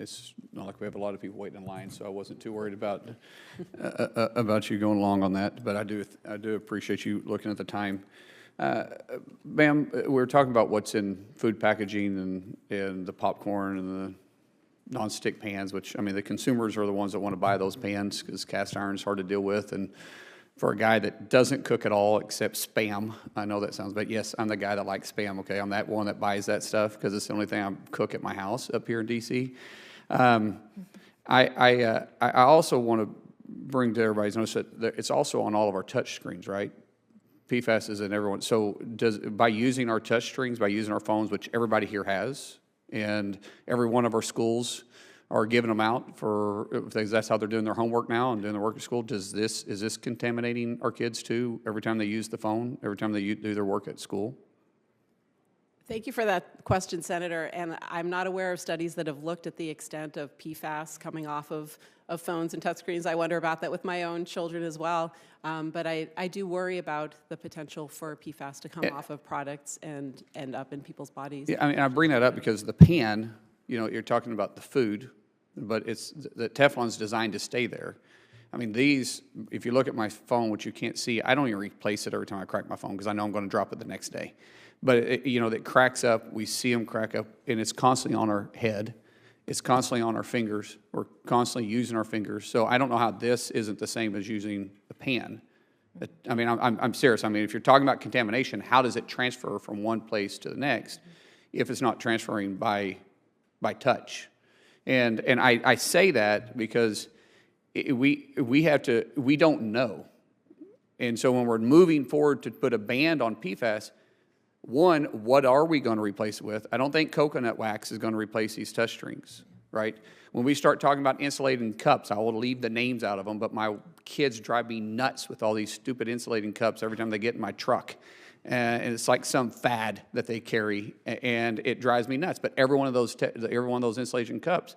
it's not like we have a lot of people waiting in line, so I wasn't too worried about you going along on that. But I do appreciate you looking at the time. Ma'am, we were talking about what's in food packaging and the popcorn and the nonstick pans, which, I mean, the consumers are the ones that want to buy those pans because cast iron is hard to deal with. And for a guy that doesn't cook at all except Spam, I know that sounds bad. Yes, I'm the guy that likes Spam, okay? I'm that one that buys that stuff because it's the only thing I cook at my house up here in D.C. I also want to bring to everybody's notice that it's also on all of our touch screens, right? PFAS is in everyone. So by using our touch screens, by using our phones, which everybody here has, and every one of our schools are giving them out for things. That's how they're doing their homework now and doing their work at school. Is this contaminating our kids too? Every time they use the phone, every time they do their work at school. Thank you for that question, Senator. And I'm not aware of studies that have looked at the extent of PFAS coming off of phones and touchscreens. I wonder about that with my own children as well. But I do worry about the potential for PFAS to come off of products and end up in people's bodies. Yeah, I mean, I bring that up because the pan, you know, you're talking about the food, but the Teflon's designed to stay there. I mean, these, if you look at my phone, which you can't see, I don't even replace it every time I crack my phone because I know I'm going to drop it the next day. But, it cracks up. We see them crack up, and it's constantly on our head. It's constantly on our fingers. We're constantly using our fingers. So I don't know how this isn't the same as using a pan. I mean, I'm serious. I mean, if you're talking about contamination, how does it transfer from one place to the next if it's not transferring by touch? And I say that because we don't know. And so when we're moving forward to put a ban on PFAS, one, what are we going to replace it with? I don't think coconut wax is going to replace these touch screens, right? When we start talking about insulating cups, I will leave the names out of them, but my kids drive me nuts with all these stupid insulating cups every time they get in my truck. And it's like some fad that they carry, and it drives me nuts. But every one of those insulation cups,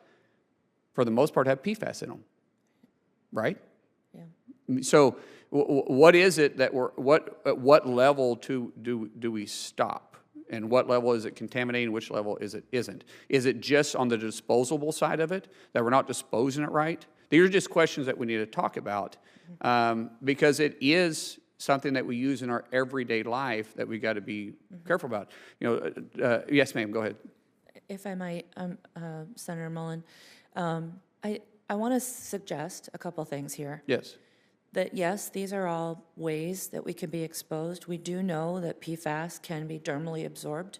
for the most part, have PFAS in them, right? Yeah. So what is it that at what level do we stop? And what level is it contaminating? Which level is it isn't? Is it just on the disposable side of it, that we're not disposing it right? These are just questions that we need to talk about because it is something that we use in our everyday life that we got to be careful about. Yes, ma'am, go ahead. If I might, Senator Mullin, I want to suggest a couple things here. Yes. That yes, these are all ways that we can be exposed. We do know that PFAS can be dermally absorbed,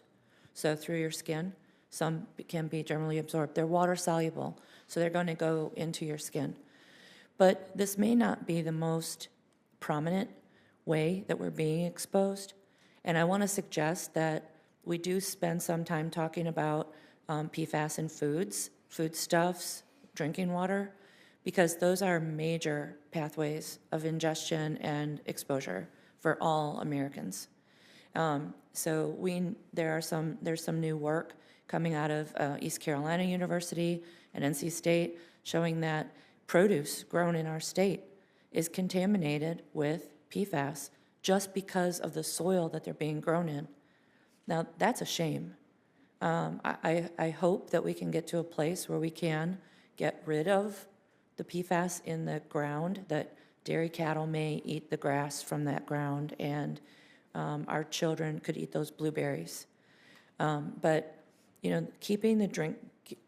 so through your skin. Some can be dermally absorbed. They're water soluble, so they're going to go into your skin. But this may not be the most prominent way that we're being exposed. And I want to suggest that we do spend some time talking about PFAS in foods, foodstuffs, drinking water, because those are major pathways of ingestion and exposure for all Americans. So there's some new work coming out of East Carolina University and NC State showing that produce grown in our state is contaminated with PFAS just because of the soil that they're being grown in. Now, that's a shame. I hope that we can get to a place where we can get rid of the PFAS in the ground, that dairy cattle may eat the grass from that ground, and our children could eat those blueberries. But,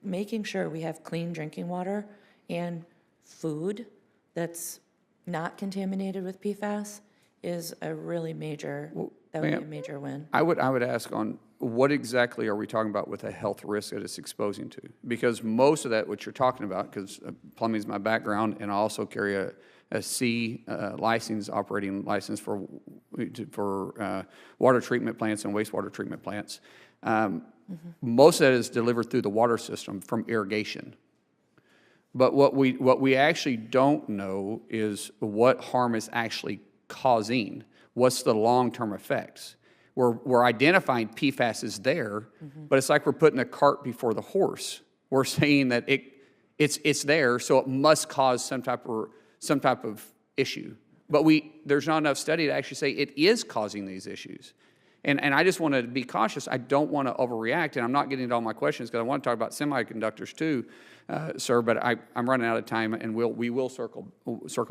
making sure we have clean drinking water and food that's not contaminated with PFAS is a really major, that would be a major win. I would ask on what exactly are we talking about with a health risk that it's exposing to? Because most of that, what you're talking about, because plumbing is my background, and I also carry a C operating license for water treatment plants and wastewater treatment plants. Most of that is delivered through the water system from irrigation. But what we actually don't know is what harm is actually causing. What's the long-term effects? We're identifying PFAS is there, but it's like we're putting the cart before the horse. We're saying that it's there, so it must cause some type of issue. But there's not enough study to actually say it is causing these issues. And I just want to be cautious. I don't want to overreact, and I'm not getting into all my questions because I want to talk about semiconductors too, sir. But I'm running out of time, and we will circle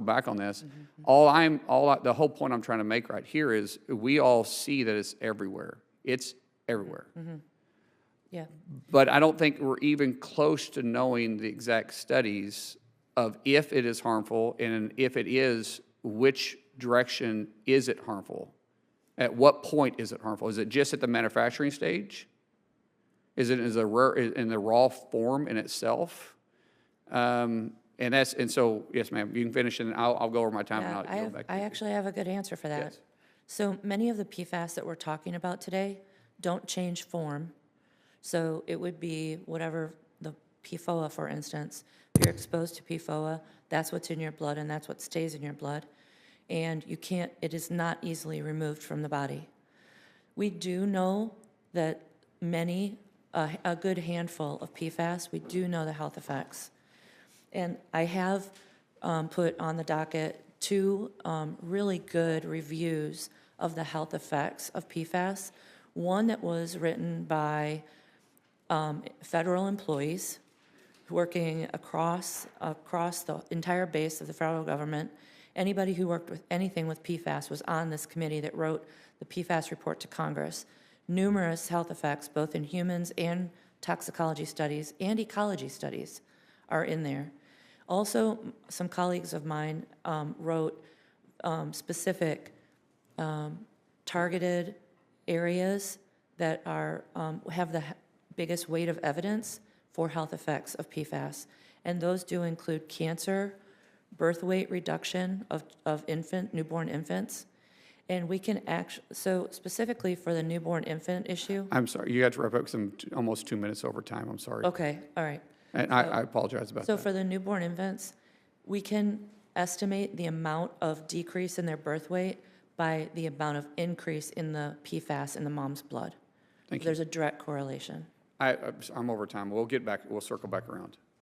back on this. The whole point I'm trying to make right here is we all see that it's everywhere. It's everywhere. Yeah. But I don't think we're even close to knowing the exact studies of if it is harmful, and if it is, which direction is it harmful? At what point is it harmful? Is it just at the manufacturing stage? Is it in the raw form in itself? And so, yes, ma'am, you can finish, and I'll go over my time. Yeah, and I'll go back to I you. actually have a good answer for that. Yes. So many of the PFAS that we're talking about today don't change form. So it would be whatever the PFOA, for instance. If you're exposed to PFOA, that's what's in your blood, and that's what stays in your blood. And it is not easily removed from the body. We do know that a good handful of PFAS, we do know the health effects. And I have put on the docket 2 really good reviews of the health effects of PFAS. One that was written by federal employees working across the entire base of the federal government. Anybody who worked with anything with PFAS was on this committee that wrote the PFAS report to Congress. Numerous health effects, both in humans and toxicology studies and ecology studies, are in there. Also, some colleagues of mine wrote specific targeted areas that have the biggest weight of evidence for health effects of PFAS. And those do include cancer, birth weight reduction of newborn infants. And we can so specifically for the newborn infant issue. I'm sorry, you had to wrap up almost 2 minutes over time. I'm sorry. Okay, all right. And I apologize about that. So for the newborn infants, we can estimate the amount of decrease in their birth weight by the amount of increase in the PFAS in the mom's blood. Thank you. There's a direct correlation. I'm over time. We'll circle back around.